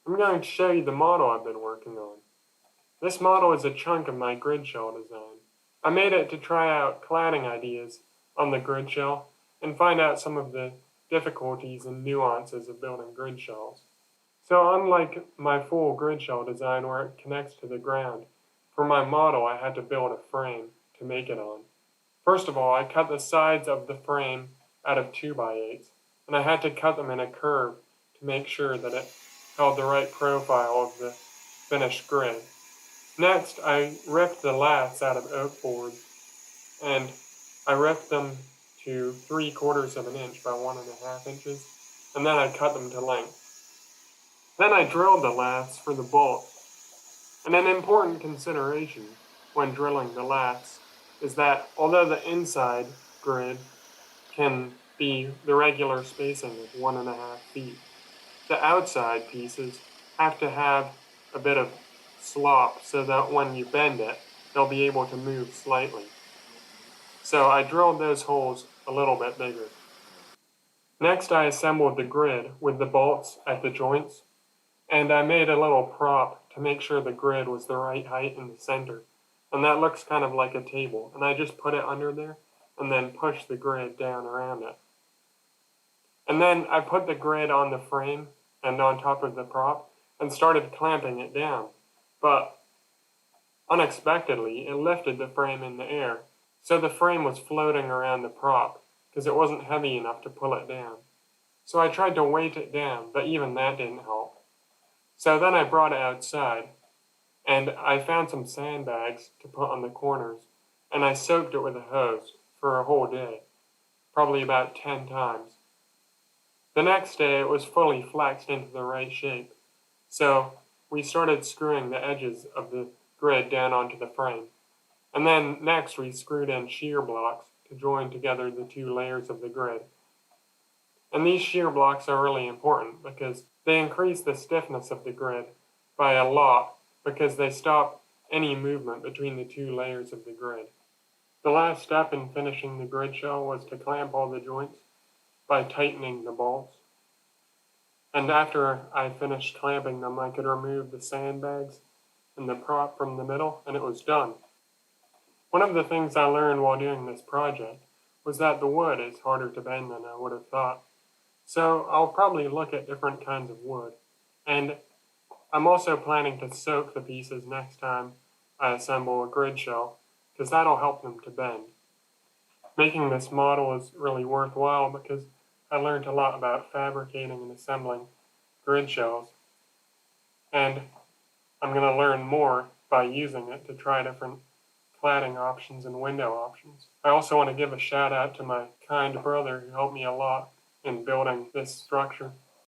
I'm going to show you the model I've been working on. This model is a chunk of my Gridshell design. I made it to try out cladding ideas on the Gridshell and find out some of the difficulties and nuances of building Gridshells. So unlike my full Gridshell design where it connects to the ground, for my model I had to build a frame to make it on. First of all, I cut the sides of the frame out of 2x8s, and I had to cut them in a curve to make sure that it held the right profile of the finished grid. Next, I ripped the laths out of oak boards, and I ripped them to 3/4 of an inch by 1.5 inches, and then I cut them to length. Then I drilled the laths for the bolts. And an important consideration when drilling the laths is that although the inside grid can be the regular spacing of 1.5 feet, the outside pieces have to have a bit of slop so that when you bend it, they'll be able to move slightly. So I drilled those holes a little bit bigger. Next, I assembled the grid with the bolts at the joints, and I made a little prop to make sure the grid was the right height in the center. And that looks kind of like a table. And I just put it under there and then push the grid down around it. And then I put the grid on the frame and on top of the prop and started clamping it down. But unexpectedly, it lifted the frame in the air. So the frame was floating around the prop because it wasn't heavy enough to pull it down. So I tried to weight it down, but even that didn't help. So then I brought it outside, and I found some sandbags to put on the corners, and I soaked it with a hose for a whole day, probably about 10 times. The next day it was fully flexed into the right shape, so we started screwing the edges of the grid down onto the frame. And then next we screwed in shear blocks to join together the 2 layers of the grid. And these shear blocks are really important because they increase the stiffness of the grid by a lot because they stop any movement between the 2 layers of the grid. The last step in finishing the Gridshell was to clamp all the joints by tightening the bolts. And after I finished clamping them, I could remove the sandbags and the prop from the middle, and it was done. One of the things I learned while doing this project was that the wood is harder to bend than I would have thought. So I'll probably look at different kinds of wood. And I'm also planning to soak the pieces next time I assemble a Gridshell, because that'll help them to bend. Making this model is really worthwhile because I learned a lot about fabricating and assembling Gridshells. And I'm going to learn more by using it to try different cladding options and window options. I also want to give a shout out to my kind brother who helped me a lot in building this structure.